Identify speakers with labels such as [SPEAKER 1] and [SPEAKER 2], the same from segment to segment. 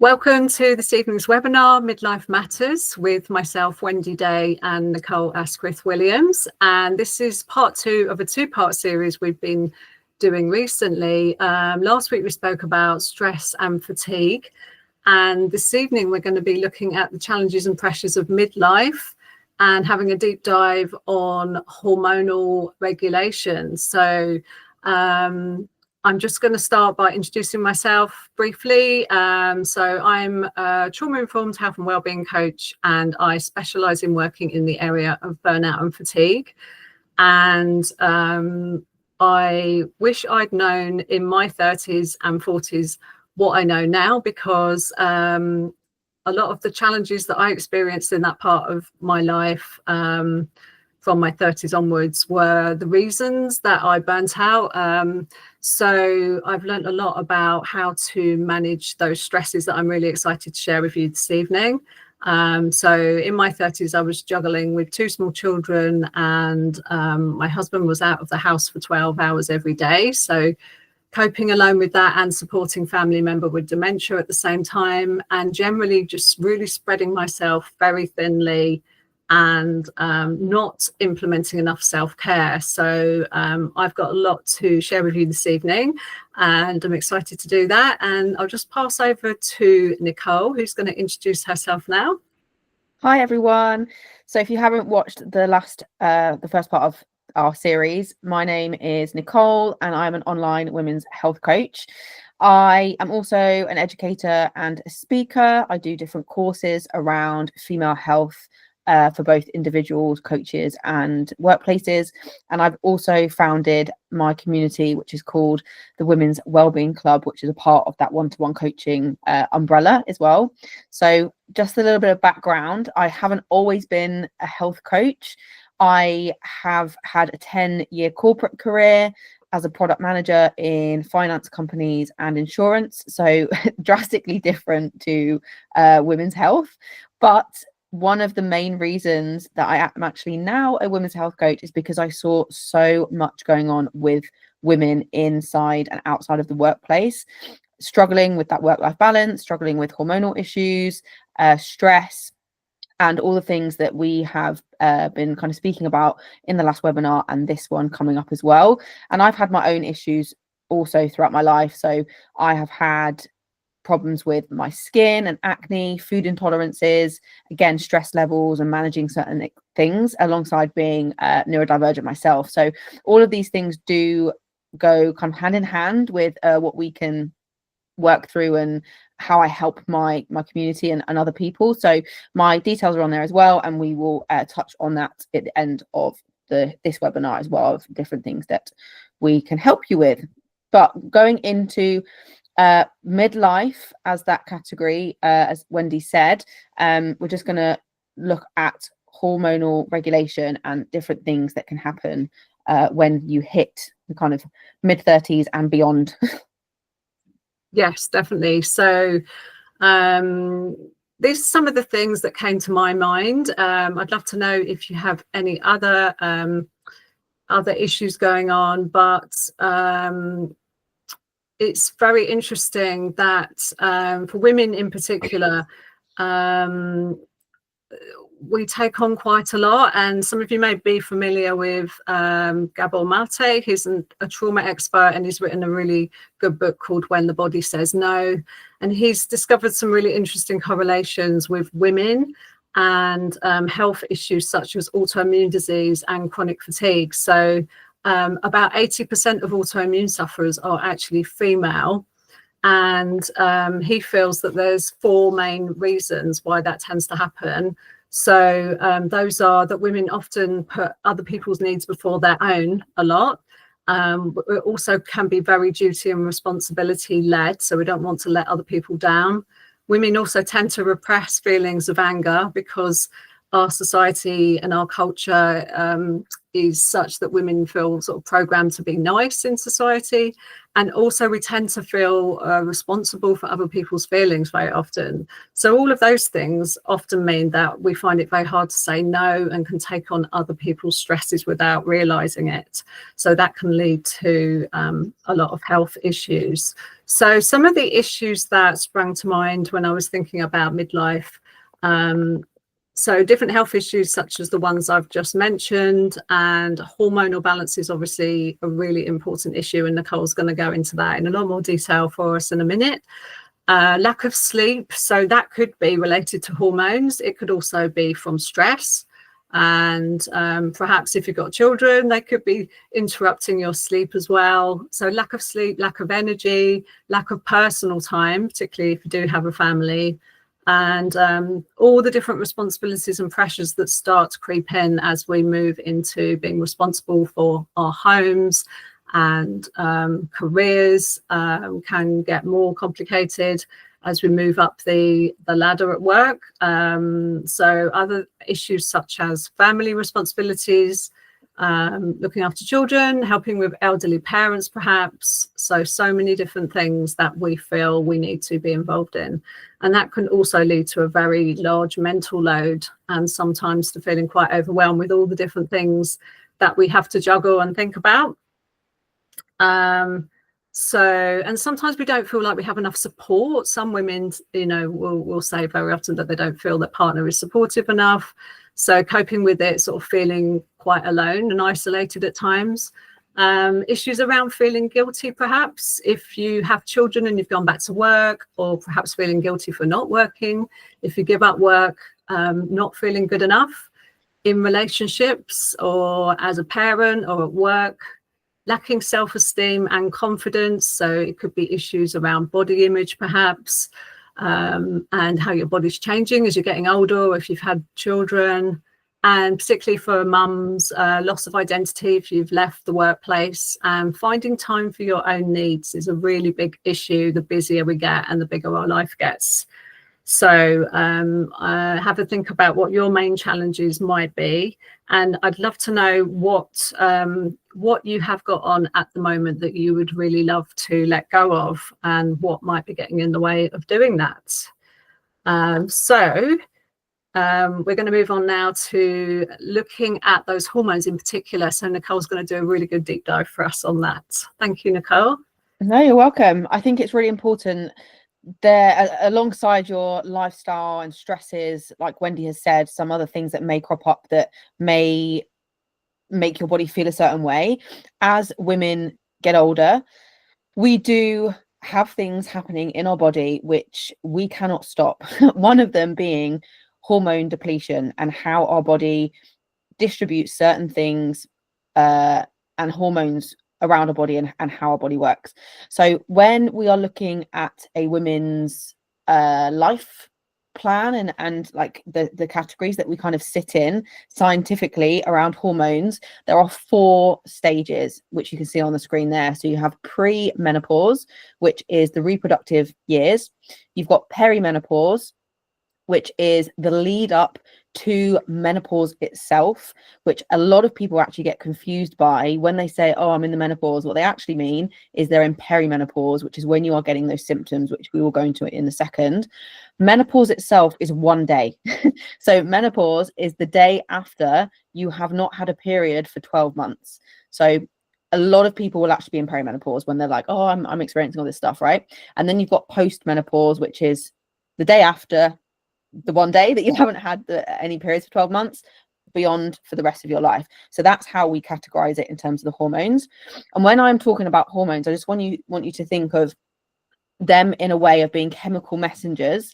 [SPEAKER 1] Welcome to this evening's webinar, Midlife Matters, with myself, Wendy Day, and Nicole Askwith Williams. And this is part two of a two-part series we've been doing recently. Last week we spoke about stress and fatigue. And this evening we're going to be looking at the challenges and pressures of midlife and having a deep dive on hormonal regulation. So I'm just going to start by introducing myself briefly. So I'm a trauma-informed health and wellbeing coach, and I specialise in working in the area of burnout and fatigue. And I wish I'd known in my 30s and 40s what I know now, because a lot of the challenges that I experienced in that part of my life from my 30s onwards were the reasons that I burnt out. So I've learned a lot about how to manage those stresses that I'm really excited to share with you this evening. So in my 30s, I was juggling with two small children, and my husband was out of the house for 12 hours every day. So coping alone with that and supporting family member with dementia at the same time, and generally just really spreading myself very thinly and not implementing enough self-care. So I've got a lot to share with you this evening, and I'm excited to do that. And I'll just pass over to Nicole, who's going to introduce herself now.
[SPEAKER 2] Hi, everyone. So if you haven't watched the first part of our series, my name is Nicole, and I'm an online women's health coach. I am also an educator and a speaker. I do different courses around female health for both individuals, coaches, and workplaces. And I've also founded my community, which is called the Women's Wellbeing Club, which is a part of that one-to-one coaching umbrella as well. So just a little bit of background. I haven't always been a health coach. I have had a 10-year corporate career as a product manager in finance companies and insurance. So drastically different to women's health. But one of the main reasons that I am actually now a women's health coach is because I saw so much going on with women inside and outside of the workplace, struggling with that work-life balance, struggling with hormonal issues, stress, and all the things that we have been kind of speaking about in the last webinar and this one coming up as well. And I've had my own issues also throughout my life. So I have had problems with my skin and acne, food intolerances, again, stress levels and managing certain things alongside being neurodivergent myself. So all of these things do go kind of hand in hand with what we can work through and how I help my community and other people. So my details are on there as well, and we will touch on that at the end of this webinar as well, of different things that we can help you with. But going into midlife as that category, as Wendy said, we're just going to look at hormonal regulation and different things that can happen when you hit the kind of mid-30s and beyond.
[SPEAKER 1] Yes, definitely. So these are some of the things that came to my mind. I'd love to know if you have any other issues going on, but it's very interesting that for women in particular, we take on quite a lot. And some of you may be familiar with Gabor Mate. He's a trauma expert, and he's written a really good book called When the Body Says No. And he's discovered some really interesting correlations with women and health issues such as autoimmune disease and chronic fatigue. So about 80% of autoimmune sufferers are actually female. And he feels that there's four main reasons why that tends to happen. So those are that women often put other people's needs before their own a lot. It also can be very duty and responsibility led. So we don't want to let other people down. Women also tend to repress feelings of anger because our society and our culture is such that women feel sort of programmed to be nice in society, and also we tend to feel responsible for other people's feelings very often. So all of those things often mean that we find it very hard to say no and can take on other people's stresses without realizing it. So that can lead to a lot of health issues. So some of the issues that sprang to mind when I was thinking about midlife, so different health issues such as the ones I've just mentioned, and hormonal balance is obviously a really important issue, and Nicole's going to go into that in a lot more detail for us in a minute. Lack of sleep, so that could be related to hormones. It could also be from stress, and perhaps if you've got children, they could be interrupting your sleep as well. So lack of sleep, lack of energy, lack of personal time, particularly if you do have a family, and all the different responsibilities and pressures that start to creep in as we move into being responsible for our homes, and careers can get more complicated as we move up the ladder at work. So other issues such as family responsibilities, looking after children, helping with elderly parents perhaps. So many different things that we feel we need to be involved in. And that can also lead to a very large mental load, and sometimes to feeling quite overwhelmed with all the different things that we have to juggle and think about. And sometimes we don't feel like we have enough support. Some women, will say very often that they don't feel their partner is supportive enough. So coping with it, sort of feeling quite alone and isolated at times. Issues around feeling guilty, perhaps, if you have children and you've gone back to work, or perhaps feeling guilty for not working. If you give up work, not feeling good enough in relationships or as a parent or at work. Lacking self-esteem and confidence, so it could be issues around body image perhaps, and how your body's changing as you're getting older, or if you've had children, and particularly for mums, loss of identity if you've left the workplace. And finding time for your own needs is a really big issue the busier we get and the bigger our life gets. So have a think about what your main challenges might be, and I'd love to know what you have got on at the moment that you would really love to let go of, and what might be getting in the way of doing that. We're going to move on now to looking at those hormones in particular. So Nicole's going to do a really good deep dive for us on that. Thank you, Nicole.
[SPEAKER 2] No, you're welcome. I think it's really important there, alongside your lifestyle and stresses, like Wendy has said, some other things that may crop up that may make your body feel a certain way. As women get older, we do have things happening in our body which we cannot stop. One of them being hormone depletion, and how our body distributes certain things and hormones around our body, and how our body works. So when we are looking at a women's life plan and like the categories that we kind of sit in scientifically around hormones, there are 4 stages which you can see on the screen there. So you have pre-menopause, which is the reproductive years. You've got perimenopause, which is the lead up to menopause itself, which a lot of people actually get confused by when they say, oh, I'm in the menopause. What they actually mean is they're in perimenopause, which is when you are getting those symptoms, which we will go into in a second. Menopause itself is 1 day. So menopause is the day after you have not had a period for 12 months. So a lot of people will actually be in perimenopause when they're like, oh, I'm experiencing all this stuff, right? And then you've got postmenopause, which is the day after the 1 day that you haven't had any periods for 12 months, beyond for the rest of your life. So that's how we categorize it in terms of the hormones. And when I'm talking about hormones, I just want you to think of them in a way of being chemical messengers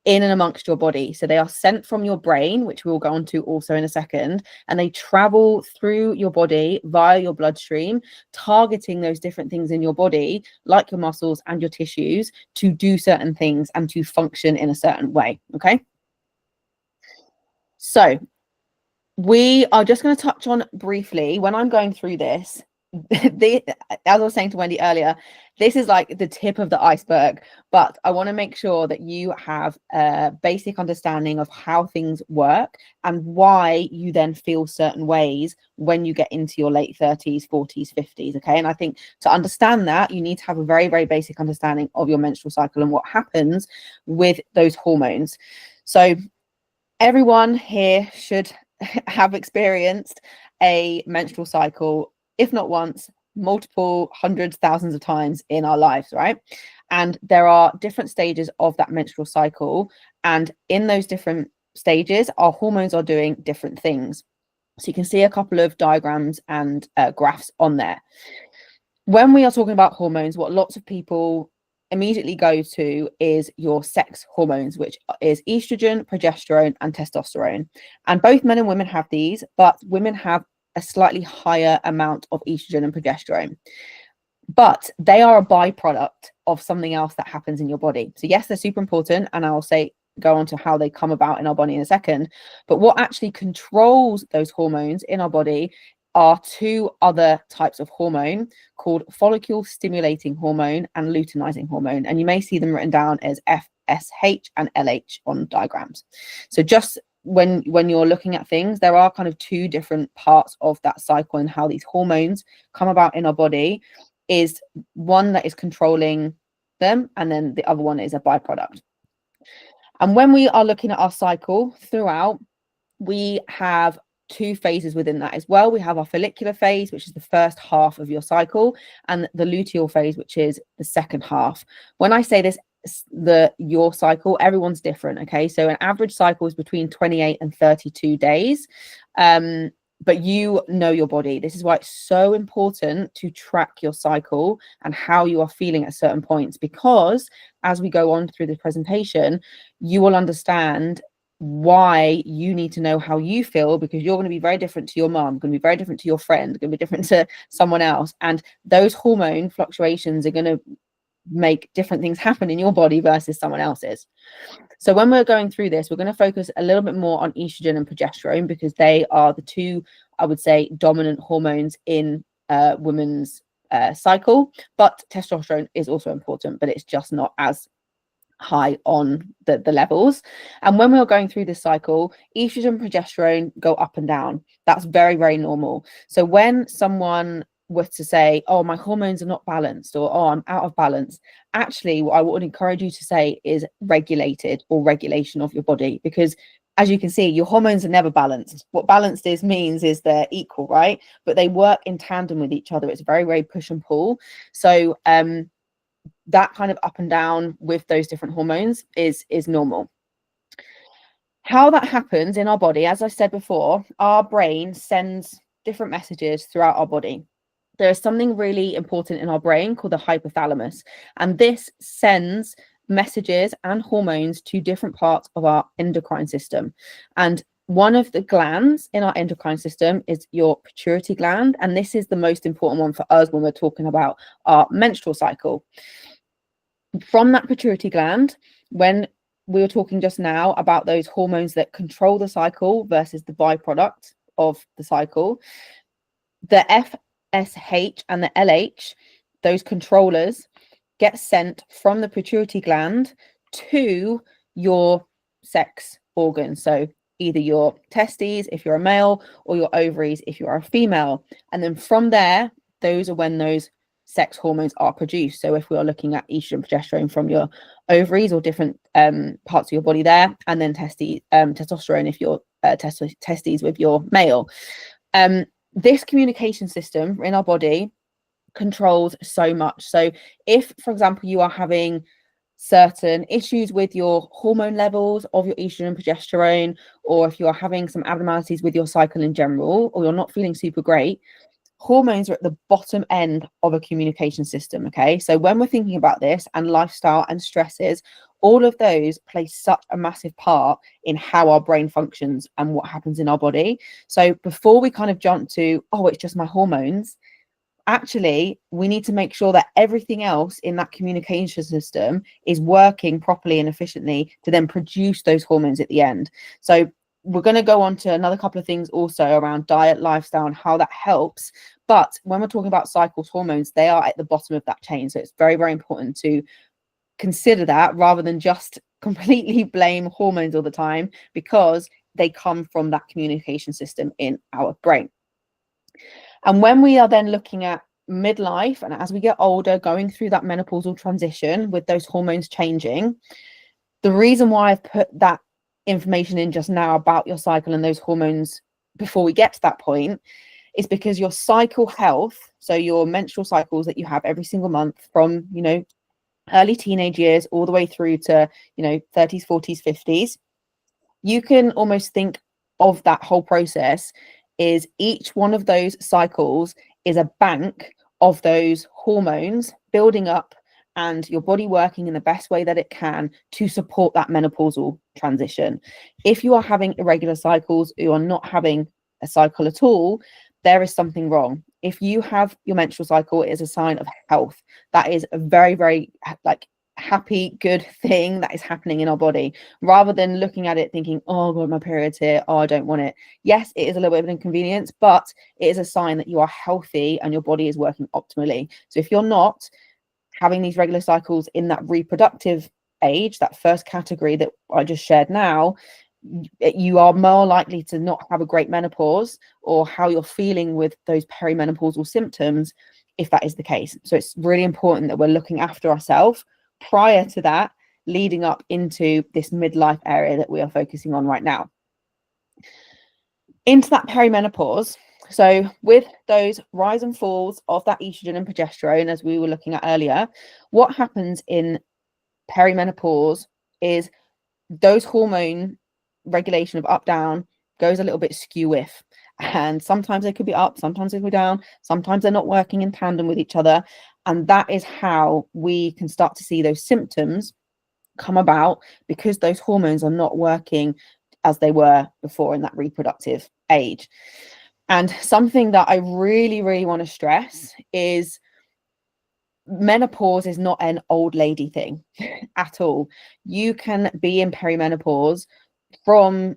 [SPEAKER 2] in and amongst your body. So they are sent from your brain, which we'll go on to also in a second, and they travel through your body via your bloodstream, targeting those different things in your body, like your muscles and your tissues, to do certain things and to function in a certain way. Okay. So we are just going to touch on briefly, when I'm going through this, as I was saying to Wendy earlier, this is like the tip of the iceberg, but I want to make sure that you have a basic understanding of how things work and why you then feel certain ways when you get into your late 30s, 40s, 50s. Okay. And I think to understand that, you need to have a very, very basic understanding of your menstrual cycle and what happens with those hormones. So everyone here should have experienced a menstrual cycle, if not once, multiple hundreds, thousands of times in our lives, right? And there are different stages of that menstrual cycle. And in those different stages, our hormones are doing different things. So you can see a couple of diagrams and graphs on there. When we are talking about hormones, what lots of people immediately go to is your sex hormones, which is estrogen, progesterone, and testosterone. And both men and women have these, but women have a slightly higher amount of estrogen and progesterone. But they are a byproduct of something else that happens in your body. So yes, they're super important, and I'll go on to how they come about in our body in a second. But what actually controls those hormones in our body are two other types of hormone called follicle stimulating hormone and luteinizing hormone. And you may see them written down as FSH and LH on diagrams. So just when you're looking at things, there are kind of two different parts of that cycle and how these hormones come about in our body. Is one that is controlling them, and then the other one is a byproduct. And when we are looking at our cycle throughout, we have two phases within that as well. We have our follicular phase, which is the first half of your cycle, and the luteal phase, which is the second half. When I say this, your cycle, everyone's different. Okay, so an average cycle is between 28 and 32 days. But you know your body. This is why it's so important to track your cycle and how you are feeling at certain points, because as we go on through the presentation, you will understand why you need to know how you feel, because you're going to be very different to your mom, going to be very different to your friend, going to be different to someone else. And those hormone fluctuations are going to make different things happen in your body versus someone else's. So when we're going through this, we're going to focus a little bit more on estrogen and progesterone, because they are the two, I would say, dominant hormones in women's cycle. But testosterone is also important, but it's just not as high on the levels. And when we're going through this cycle, estrogen and progesterone go up and down. That's very, very normal. So when someone were to say, oh, my hormones are not balanced, or oh, I'm out of balance, actually what I would encourage you to say is regulated, or regulation of your body, because as you can see, your hormones are never balanced. What balanced means is they're equal, right? But they work in tandem with each other. It's very, very push and pull. So that kind of up and down with those different hormones is normal. How that happens in our body, as I said before, our brain sends different messages throughout our body. There is something really important in our brain called the hypothalamus, and this sends messages and hormones to different parts of our endocrine system. And one of the glands in our endocrine system is your pituitary gland, and this is the most important one for us when we're talking about our menstrual cycle. From that pituitary gland, when we were talking just now about those hormones that control the cycle versus the byproduct of the cycle, the FSH and the LH, those controllers, get sent from the pituitary gland to your sex organ. So either your testes if you're a male, or your ovaries if you are a female. And then from there, those are when those sex hormones are produced. So if we are looking at estrogen, progesterone from your ovaries or different parts of your body there, and then testosterone if you're testes with your male. This communication system in our body controls so much. So if, for example, you are having certain issues with your hormone levels of your estrogen and progesterone, or if you are having some abnormalities with your cycle in general, or you're not feeling super great, hormones are at the bottom end of a communication system. Okay, so when we're thinking about this, and lifestyle and stresses, all of those play such a massive part in how our brain functions and what happens in our body. So before we kind of jump to, oh, it's just my hormones, actually we need to make sure that everything else in that communication system is working properly and efficiently to then produce those hormones at the end. So we're going to go on to another couple of things also around diet, lifestyle, and how that helps. But when we're talking about cycles, hormones, they are at the bottom of that chain. So it's very, very important to consider that rather than just completely blame hormones all the time, because they come from that communication system in our brain. And when we are then looking at midlife, and as we get older, going through that menopausal transition with those hormones changing, the reason why I've put that information in just now about your cycle and those hormones before we get to that point is because your cycle health, so your menstrual cycles that you have every single month from, you know, early teenage years all the way through to, you know, 30s, 40s, 50s, you can almost think of that whole process is each one of those cycles is a bank of those hormones building up and your body working in the best way that it can to support that menopausal transition. If you are having irregular cycles, you are not having a cycle at all, there is something wrong. If you have your menstrual cycle, it is a sign of health. That is a very, very like happy, good thing that is happening in our body, rather than looking at it thinking, oh God, my period's here, oh, I don't want it. Yes, it is a little bit of an inconvenience, but it is a sign that you are healthy and your body is working optimally. So if you're not having these regular cycles in that reproductive age, that first category that I just shared now, you are more likely to not have a great menopause or how you're feeling with those perimenopausal symptoms if that is the case. So it's really important that we're looking after ourselves prior to that, leading up into this midlife area that we are focusing on right now. Into that perimenopause, so with those rise and falls of that estrogen and progesterone, as we were looking at earlier, what happens in perimenopause is those hormone regulation of up down goes a little bit skew-if, and sometimes they could be up, sometimes they could be down, sometimes they're not working in tandem with each other, and that is how we can start to see those symptoms come about, because those hormones are not working as they were before in that reproductive age. And something that I really, really want to stress is menopause is not an old lady thing at all. You can be in perimenopause from,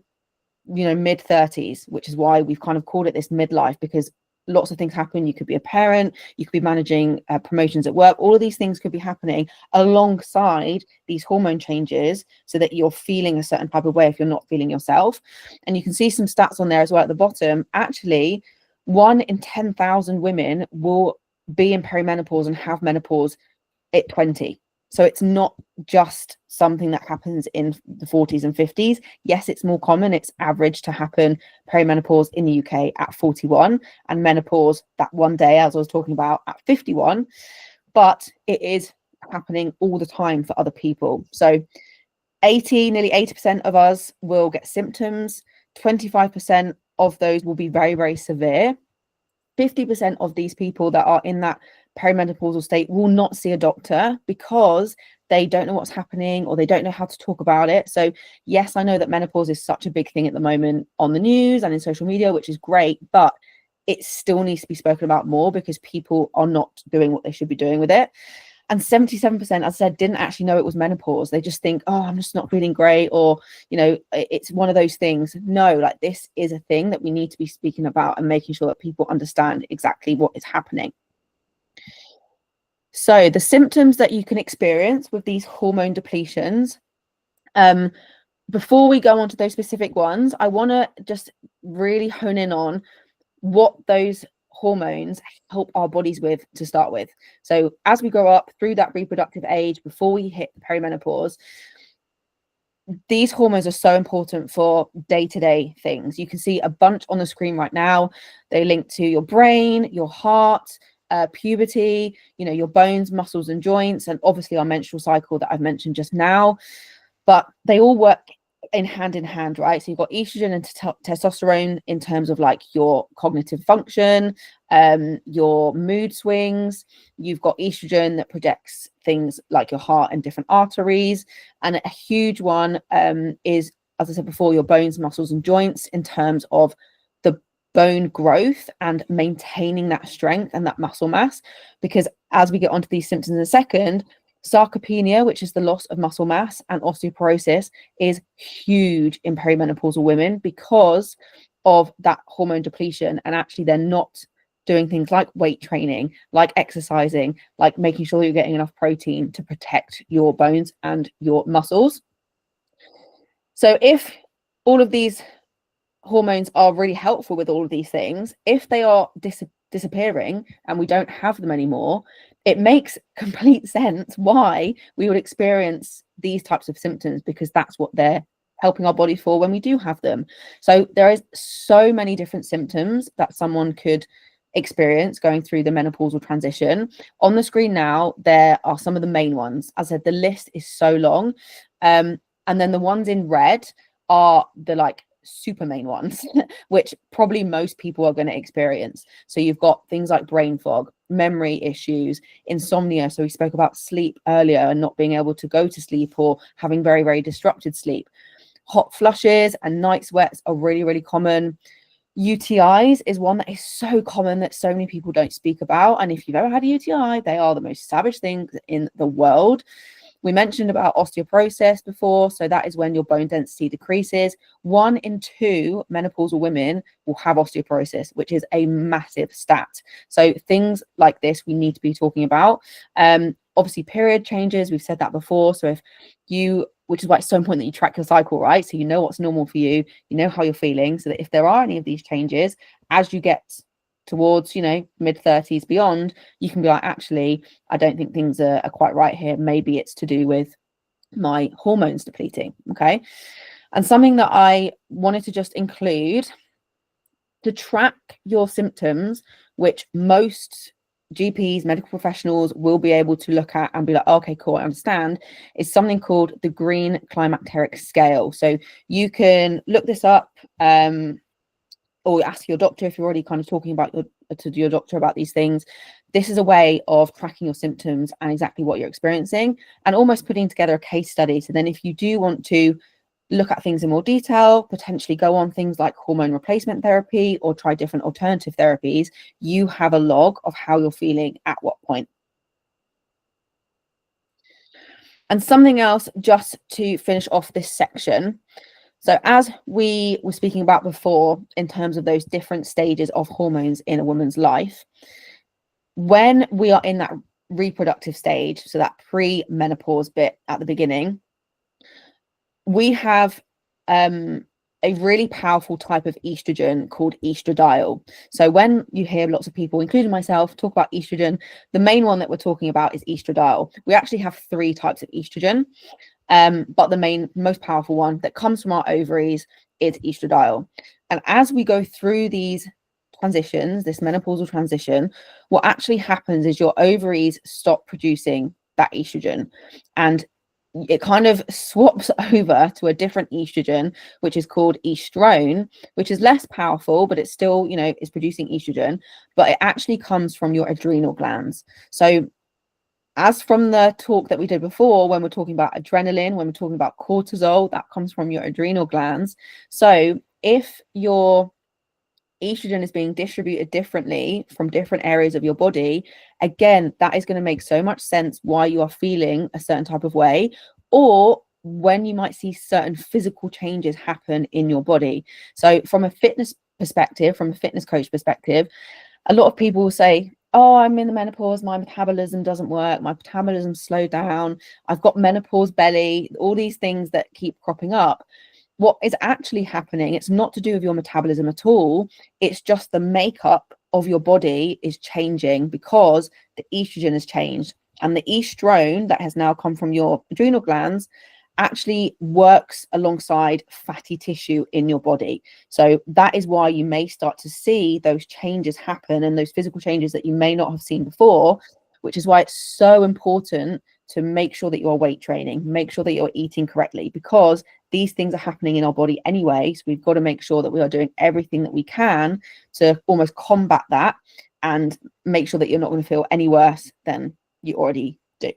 [SPEAKER 2] you know, mid 30s, which is why we've kind of called it this midlife, because lots of things happen. You could be a parent, you could be managing promotions at work. All of these things could be happening alongside these hormone changes so that you're feeling a certain type of way if you're not feeling yourself. And you can see some stats on there as well at the bottom. Actually, 1 in 10,000 women will be in perimenopause and have menopause at 20. So it's not just something that happens in the 40s and 50s. Yes, it's more common. It's average to happen perimenopause in the UK at 41 and menopause that one day, as I was talking about, at 51. But it is happening all the time for other people. So nearly 80% of us will get symptoms. 25% of those will be very, very severe. 50% of these people that are in that perimenopausal state will not see a doctor because they don't know what's happening or they don't know how to talk about it. So yes, I know that menopause is such a big thing at the moment on the news and in social media, which is great, but it still needs to be spoken about more because people are not doing what they should be doing with it. And 77%, as I said, didn't actually know it was menopause. They just think, oh, I'm just not feeling great, or, you know, it's one of those things. No, like this is a thing that we need to be speaking about and making sure that people understand exactly what is happening. So the symptoms that you can experience with these hormone depletions, before we go on to those specific ones, I want to just really hone in on what those hormones help our bodies with to start with. So as we grow up through that reproductive age, before we hit perimenopause, these hormones are so important for day-to-day things. You can see a bunch on the screen right now. They link to your brain, your heart, puberty, you know, your bones, muscles and joints, and obviously our menstrual cycle that I've mentioned just now. But they all work in hand, right? So you've got estrogen and testosterone in terms of like your cognitive function, your mood swings. You've got estrogen that projects things like your heart and different arteries, and a huge one is, as I said before, your bones, muscles and joints in terms of the bone growth and maintaining that strength and that muscle mass. Because as we get onto these symptoms in a second, sarcopenia, which is the loss of muscle mass, and osteoporosis is huge in perimenopausal women because of that hormone depletion. And actually they're not doing things like weight training, like exercising, like making sure you're getting enough protein to protect your bones and your muscles. So if all of these hormones are really helpful with all of these things, if they are disappearing and we don't have them anymore, it makes complete sense why we would experience these types of symptoms, because that's what they're helping our body for when we do have them. So there is so many different symptoms that someone could experience going through the menopausal transition. On the screen now, there are some of the main ones. As I said, the list is so long. And then the ones in red are the like super main ones, which probably most people are going to experience. So you've got things like brain fog, memory issues, insomnia. So we spoke about sleep earlier and not being able to go to sleep or having very, very disrupted sleep. Hot flushes and night sweats are really, really common. UTIs is one that is so common that so many people don't speak about. And if you've ever had a UTI, they are the most savage things in the world. We mentioned about osteoporosis before. So that is when your bone density decreases. 1 in 2 menopausal women will have osteoporosis, which is a massive stat. So things like this we need to be talking about. Obviously, period changes. We've said that before. So if you, which is why it's so important that you track your cycle, right? So you know what's normal for you, you know how you're feeling, so that if there are any of these changes, as you get towards, you know, mid-30s beyond, you can be like, actually, I don't think things are quite right here. Maybe it's to do with my hormones depleting. Okay. And something that I wanted to just include to track your symptoms, which most GPs, medical professionals will be able to look at and be like, okay, cool, I understand, is something called the Green Climacteric Scale. So you can look this up, or ask your doctor if you're already kind of talking about your doctor about these things. This is a way of tracking your symptoms and exactly what you're experiencing, and almost putting together a case study. So then if you do want to look at things in more detail, potentially go on things like hormone replacement therapy or try different alternative therapies, you have a log of how you're feeling at what point. And something else just to finish off this section. So as we were speaking about before, in terms of those different stages of hormones in a woman's life, when we are in that reproductive stage, so that pre-menopause bit at the beginning, we have a really powerful type of estrogen called estradiol. So when you hear lots of people, including myself, talk about estrogen, the main one that we're talking about is estradiol. We actually have 3 types of estrogen, but the most powerful one that comes from our ovaries is estradiol. And as we go through these transitions, this menopausal transition, what actually happens is your ovaries stop producing that estrogen, and it kind of swaps over to a different estrogen, which is called estrone, which is less powerful, but it's still, you know, is producing estrogen, but it actually comes from your adrenal glands. So as from the talk that we did before, when we're talking about adrenaline, when we're talking about cortisol, that comes from your adrenal glands. So if your estrogen is being distributed differently from different areas of your body, again, that is going to make so much sense why you are feeling a certain type of way, or when you might see certain physical changes happen in your body. So from a fitness perspective, from a fitness coach perspective, a lot of people will say, oh, I'm in the menopause, my metabolism doesn't work, my metabolism slowed down, I've got menopause belly, all these things that keep cropping up. What is actually happening, it's not to do with your metabolism at all. It's just the makeup of your body is changing because the estrogen has changed. And the estrone that has now come from your adrenal glands actually works alongside fatty tissue in your body. So that is why you may start to see those changes happen and those physical changes that you may not have seen before, which is why it's so important to make sure that you're weight training, make sure that you're eating correctly, because these things are happening in our body anyway. So we've got to make sure that we are doing everything that we can to almost combat that and make sure that you're not going to feel any worse than you already do.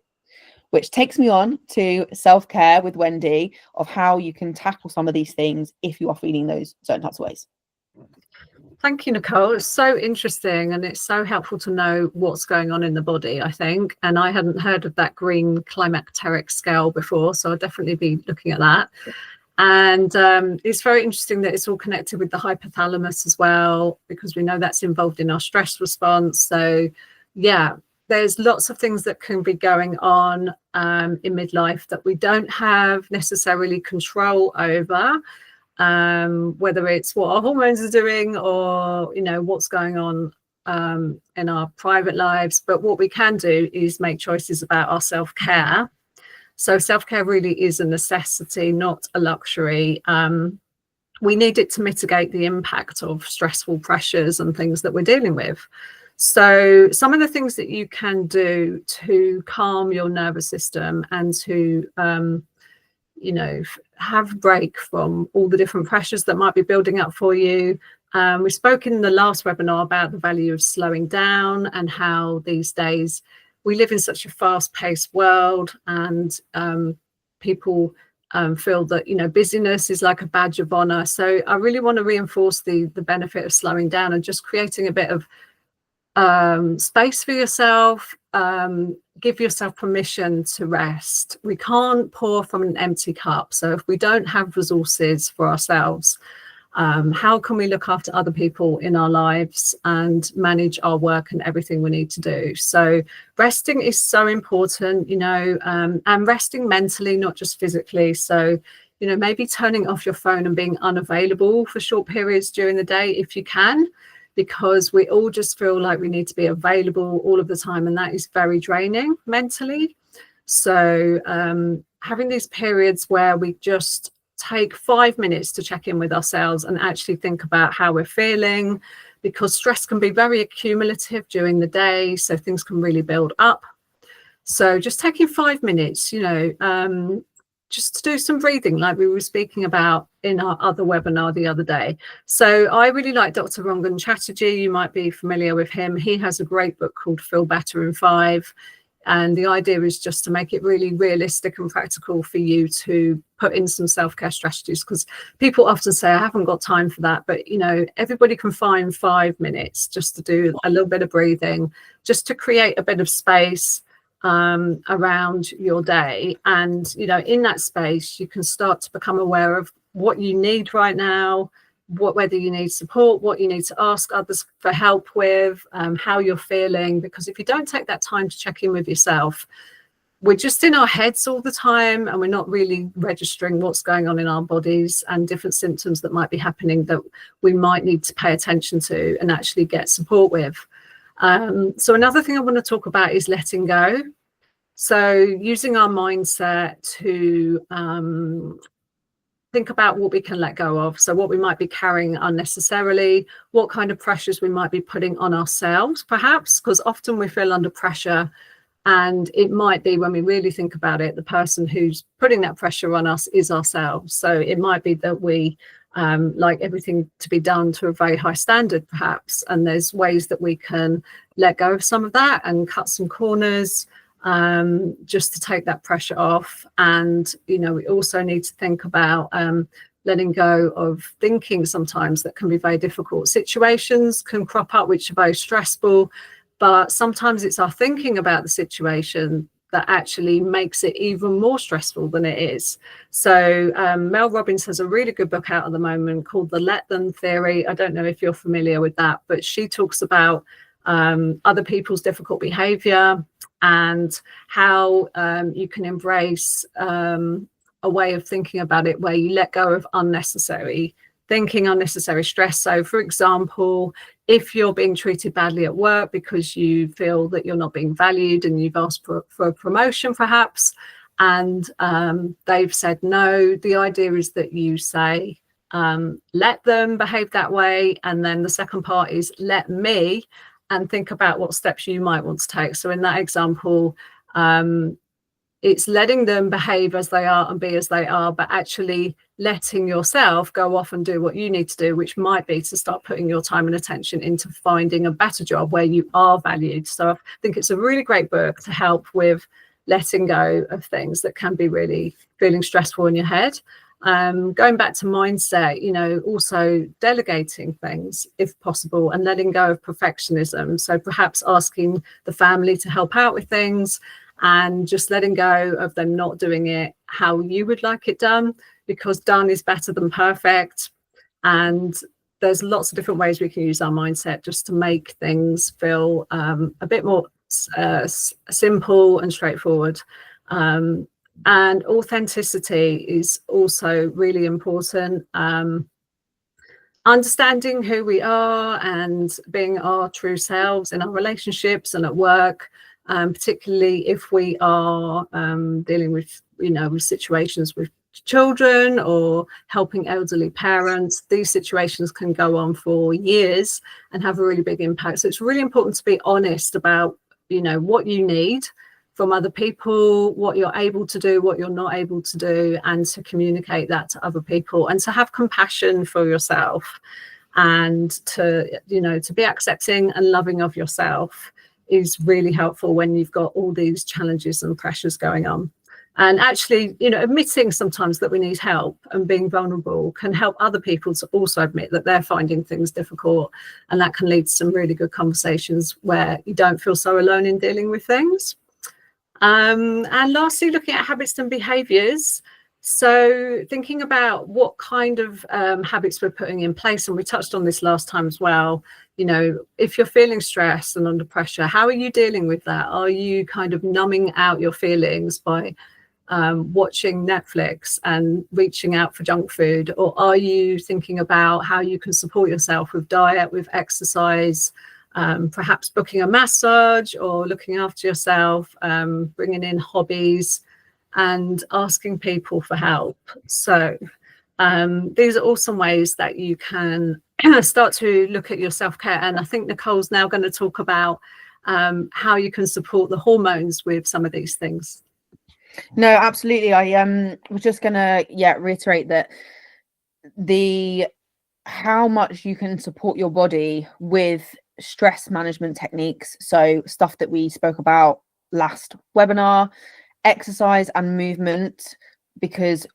[SPEAKER 2] Which takes me on to self-care with Wendy, of how you can tackle some of these things if you are feeling those certain types of ways.
[SPEAKER 1] Thank you, Nicole. It's so interesting, and it's so helpful to know what's going on in the body, I think. And I hadn't heard of that Green Climacteric Scale before, so I'll definitely be looking at that. And it's very interesting that it's all connected with the hypothalamus as well, because we know that's involved in our stress response. So yeah, there's lots of things that can be going on in midlife that we don't have necessarily control over, whether it's what our hormones are doing or, you know, what's going on in our private lives. But what we can do is make choices about our self-care. So self-care really is a necessity, not a luxury. We need it to mitigate the impact of stressful pressures and things that we're dealing with. So some of the things that you can do to calm your nervous system and to, you know, have a break from all the different pressures that might be building up for you. We spoke in the last webinar about the value of slowing down and how these days we live in such a fast-paced world, and people feel that, you know, busyness is like a badge of honor. So I really want to reinforce the benefit of slowing down and just creating a bit of space for yourself. Give yourself permission to rest. We can't pour from an empty cup. So if we don't have resources for ourselves, how can we look after other people in our lives and manage our work and everything we need to do? So resting is so important, you know, and resting mentally, not just physically. So, you know, maybe turning off your phone and being unavailable for short periods during the day if you can, because we all just feel like we need to be available all of the time, and that is very draining mentally. So having these periods where we just take 5 minutes to check in with ourselves and actually think about how we're feeling, because stress can be very accumulative during the day, so things can really build up. So just taking 5 minutes, you know, just to do some breathing like we were speaking about in our other webinar the other day. So I really like Dr. Rangan Chatterjee. You might be familiar with him. He has a great book called Feel Better in 5. And the idea is just to make it really realistic and practical for you to put in some self-care strategies, because people often say, I haven't got time for that. But, you know, everybody can find 5 minutes just to do a little bit of breathing, just to create a bit of space around your day. And, you know, in that space, you can start to become aware of what you need right now, whether you need support, what you need to ask others for help with, how you're feeling. Because if you don't take that time to check in with yourself, we're just in our heads all the time, and we're not really registering what's going on in our bodies and different symptoms that might be happening that we might need to pay attention to and actually get support with. So another thing I want to talk about is letting go. So using our mindset to think about what we can let go of. So what we might be carrying unnecessarily, what kind of pressures we might be putting on ourselves, perhaps, because often we feel under pressure. And it might be, when we really think about it, the person who's putting that pressure on us is ourselves. So it might be that we like everything to be done to a very high standard, perhaps. And there's ways that we can let go of some of that and cut some corners, just to take that pressure off. And, you know, we also need to think about letting go of thinking sometimes that can be very difficult. Situations can crop up which are very stressful, but sometimes it's our thinking about the situation that actually makes it even more stressful than it is. So Mel Robbins has a really good book out at the moment called The Let Them Theory. I don't know if you're familiar with that, but she talks about other people's difficult behavior and how you can embrace a way of thinking about it where you let go of unnecessary thinking, unnecessary stress. So, for example, if you're being treated badly at work because you feel that you're not being valued and you've asked for a promotion perhaps, and they've said no, the idea is that you say, let them behave that way. And then the second part is let me, and think about what steps you might want to take. So in that example, it's letting them behave as they are and be as they are, but actually letting yourself go off and do what you need to do, which might be to start putting your time and attention into finding a better job where you are valued. So I think it's a really great book to help with letting go of things that can be really feeling stressful in your head. Going back to mindset, you know, also delegating things if possible and letting go of perfectionism. So perhaps asking the family to help out with things and just letting go of them not doing it how you would like it done. because done is better than perfect. And there's lots of different ways we can use our mindset just to make things feel a bit more simple and straightforward. And authenticity is also really important. Understanding who we are and being our true selves in our relationships and at work, particularly if we are dealing with, with situations with children or helping elderly parents. These situations can go on for years and have a really big impact. So it's really important to be honest about, what you need from other people, what you're able to do, what you're not able to do, and to communicate that to other people, and to have compassion for yourself, and to be accepting and loving of yourself is really helpful when you've got all these challenges and pressures going on. And actually, admitting sometimes that we need help and being vulnerable can help other people to also admit that they're finding things difficult, and that can lead to some really good conversations where you don't feel so alone in dealing with things. And lastly, looking at habits and behaviours. So thinking about what kind of habits we're putting in place, and we touched on this last time as well. If you're feeling stressed and under pressure, how are you dealing with that? Are you kind of numbing out your feelings by watching Netflix and reaching out for junk food? Or are you thinking about how you can support yourself with diet, with exercise, perhaps booking a massage or looking after yourself, bringing in hobbies and asking people for help? So these are all some ways that you can start to look at your self-care. And I think Nicole's now going to talk about how you can support the hormones with some of these things.
[SPEAKER 2] No, absolutely. I was just going to reiterate that how much you can support your body with stress management techniques. So stuff that we spoke about last webinar, exercise and movement, because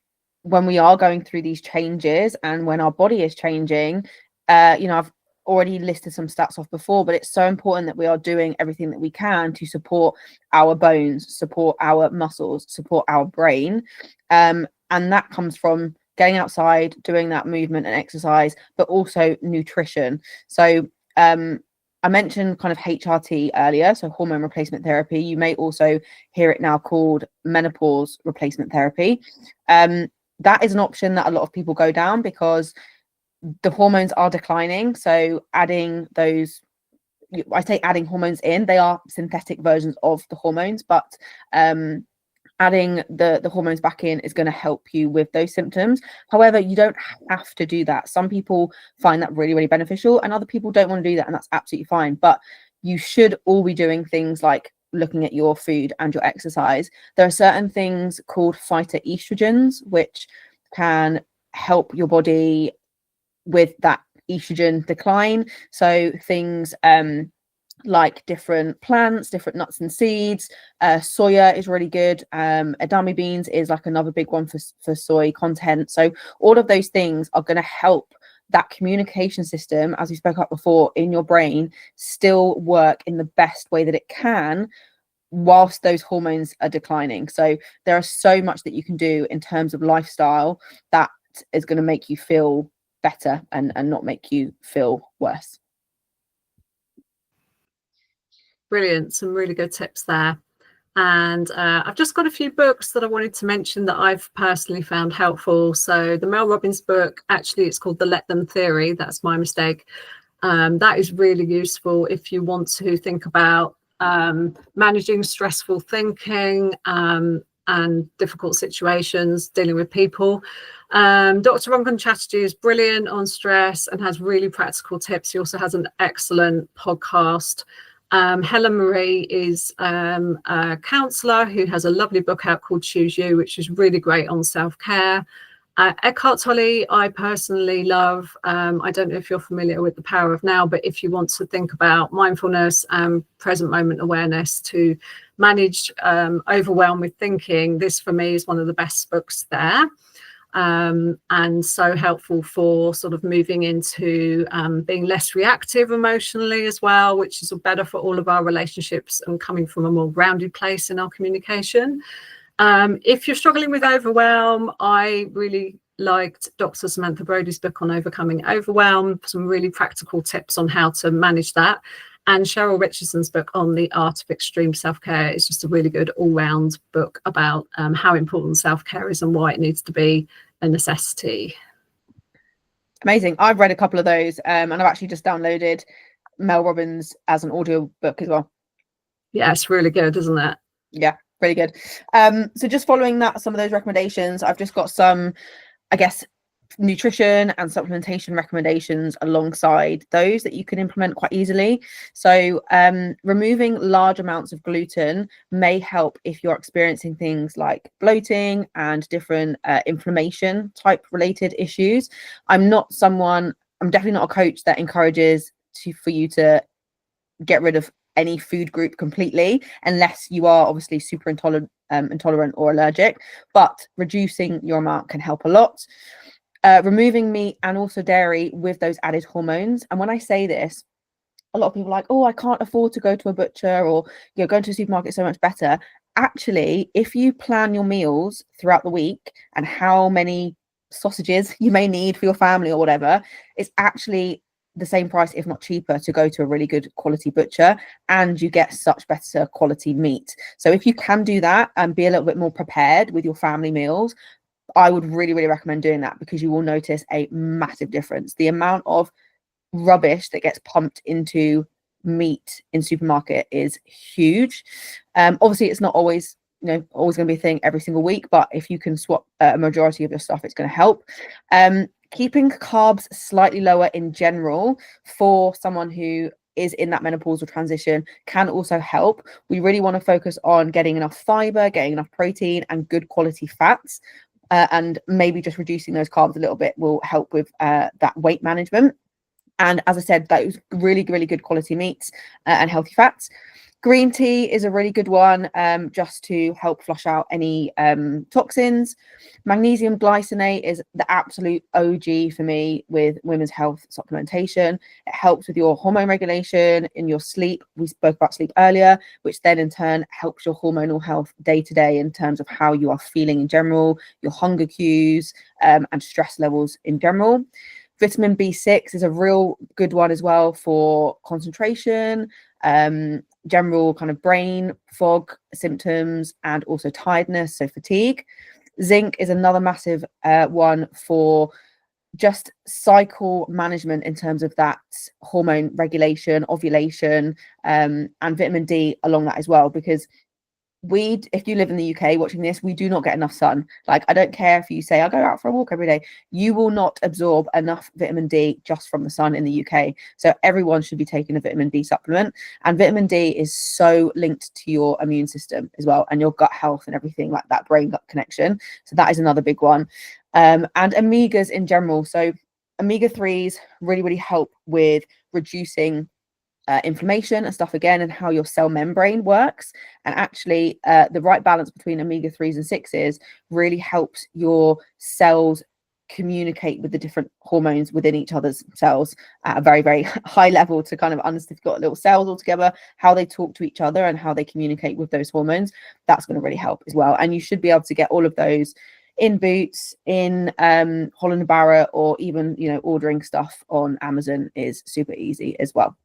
[SPEAKER 2] when we are going through these changes and when our body is changing, I've already listed some stats off before, but it's so important that we are doing everything that we can to support our bones, support our muscles, support our brain. And that comes from getting outside, doing that movement and exercise, but also nutrition. So I mentioned kind of HRT earlier, so hormone replacement therapy. You may also hear it now called menopause replacement therapy. That is an option that a lot of people go down because the hormones are declining. So adding those, I say adding hormones in, they are synthetic versions of the hormones, but adding the hormones back in is going to help you with those symptoms. However, you don't have to do that. Some people find that really, really beneficial, and other people don't want to do that, and that's absolutely fine. But you should all be doing things like looking at your food and your exercise. There are certain things called phytoestrogens, which can help your body with that estrogen decline. So things like different plants, different nuts and seeds. Soya is really good. Edamame beans is like another big one for soy content. So all of those things are going to help that communication system, as we spoke about before, in your brain still work in the best way that it can whilst those hormones are declining. So there are so much that you can do in terms of lifestyle that is going to make you feel better and not make you feel worse.
[SPEAKER 1] Brilliant. Some really good tips there. And I've just got a few books that I wanted to mention that I've personally found helpful. So the Mel Robbins book, actually, it's called The Let Them Theory. That's my mistake. That is really useful if you want to think about managing stressful thinking and difficult situations, dealing with people. Dr. Rangan Chatterjee is brilliant on stress and has really practical tips. He also has an excellent podcast. Helen Marie is a counsellor who has a lovely book out called Choose You, which is really great on self-care. Eckhart Tolle, I personally love. I don't know if you're familiar with The Power of Now, but if you want to think about mindfulness and present moment awareness to manage overwhelm with thinking, this for me is one of the best books there. And so helpful for sort of moving into being less reactive emotionally as well, which is better for all of our relationships and coming from a more grounded place in our communication. If you're struggling with overwhelm, I really liked Dr. Samantha Brody's book on overcoming overwhelm, some really practical tips on how to manage that. And Cheryl Richardson's book on the art of extreme self-care is just a really good all-round book about how important self-care is and why it needs to be a necessity.
[SPEAKER 2] Amazing. I've read a couple of those, and I've actually just downloaded Mel Robbins as an audio book as well.
[SPEAKER 1] Yeah, it's really good, isn't it?
[SPEAKER 2] Yeah, really good. So just following that, some of those recommendations, I've just got some, I guess, nutrition and supplementation recommendations alongside those that you can implement quite easily. So removing large amounts of gluten may help if you're experiencing things like bloating and different inflammation type related issues. I'm definitely not a coach that encourages for you to get rid of any food group completely, unless you are obviously super intolerant or allergic, but reducing your amount can help a lot. Removing meat and also dairy with those added hormones. And when I say this, a lot of people are like, oh, I can't afford to go to a butcher, or going to a supermarket is so much better. Actually, if you plan your meals throughout the week and how many sausages you may need for your family or whatever, it's actually the same price, if not cheaper, to go to a really good quality butcher, and you get such better quality meat. So if you can do that and be a little bit more prepared with your family meals, I would really, really recommend doing that, because you will notice a massive difference. The amount of rubbish that gets pumped into meat in supermarket is huge. Obviously, it's not always going to be a thing every single week, but if you can swap a majority of your stuff, it's going to help. Keeping carbs slightly lower in general for someone who is in that menopausal transition can also help. We really want to focus on getting enough fiber, getting enough protein, and good quality fats. And maybe just reducing those carbs a little bit will help with that weight management. And as I said, those really, really good quality meats and healthy fats. Green tea is a really good one, just to help flush out any toxins. Magnesium glycinate is the absolute OG for me with women's health supplementation. It helps with your hormone regulation, in your sleep. We spoke about sleep earlier, which then in turn helps your hormonal health day to day in terms of how you are feeling in general, your hunger cues, and stress levels in general. Vitamin B6 is a real good one as well for concentration, general kind of brain fog symptoms, and also tiredness, so fatigue. Zinc is another massive one for just cycle management in terms of that hormone regulation, ovulation, and vitamin D along that as well, because if you live in the UK watching this, we do not get enough sun. Like, I don't care if you say I go out for a walk every day, you will not absorb enough vitamin D just from the sun in the UK. So everyone should be taking a vitamin D supplement, and vitamin D is so linked to your immune system as well, and your gut health and everything, like that brain gut connection. So that is another big one. And omegas in general, so omega-3s really, really help with reducing inflammation and stuff again, and how your cell membrane works. And actually the right balance between omega-3s and 6s really helps your cells communicate with the different hormones within each other's cells at a very, very high level, to kind of understand, if you've got little cells all together, how they talk to each other and how they communicate with those hormones. That's going to really help as well. And you should be able to get all of those in Boots, in Holland & Barrett, or even ordering stuff on Amazon is super easy as well.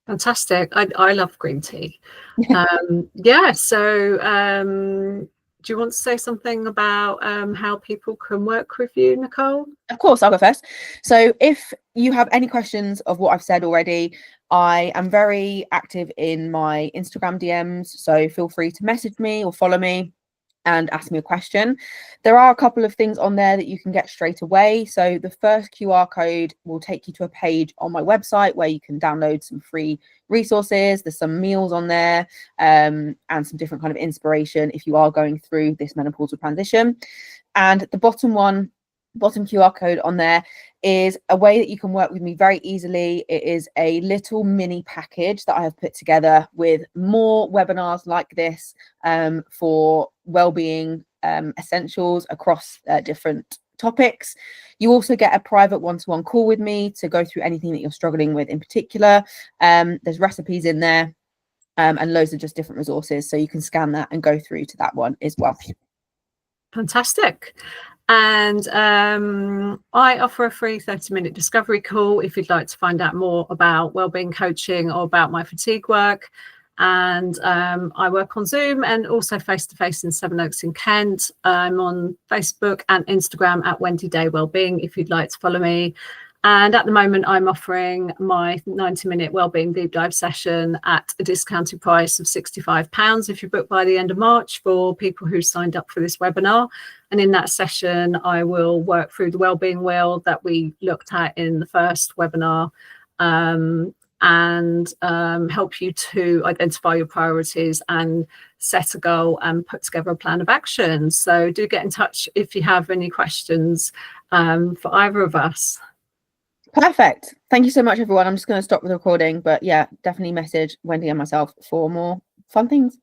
[SPEAKER 1] Fantastic. I love green tea. Yeah, so do you want to say something about how people can work with you, Nicole?
[SPEAKER 2] Of course, I'll go first. So if you have any questions of what I've said already, I am very active in my Instagram DMs, so feel free to message me or follow me and ask me a question. There are a couple of things on there that you can get straight away. So the first QR code will take you to a page on my website where you can download some free resources. There's some meals on there, and some different kind of inspiration if you are going through this menopausal transition. And the bottom QR code on there is a way that you can work with me very easily. It is a little mini package that I have put together with more webinars like this for wellbeing essentials across different topics. You also get a private one-to-one call with me to go through anything that you're struggling with in particular. There's recipes in there, and loads of just different resources. So you can scan that and go through to that one as well.
[SPEAKER 1] Fantastic. And I offer a free 30-minute discovery call if you'd like to find out more about wellbeing coaching or about my fatigue work. And I work on Zoom and also face-to-face in Sevenoaks in Kent. I'm on Facebook and Instagram at Wendy Day Wellbeing if you'd like to follow me. And at the moment, I'm offering my 90-minute wellbeing deep dive session at a discounted price of £65 if you book by the end of March for people who signed up for this webinar. And in that session, I will work through the wellbeing wheel that we looked at in the first webinar, and help you to identify your priorities and set a goal and put together a plan of action. So do get in touch if you have any questions for either of us.
[SPEAKER 2] Perfect. Thank you so much, everyone. I'm just going to stop the recording, but yeah, definitely message Wendy and myself for more fun things.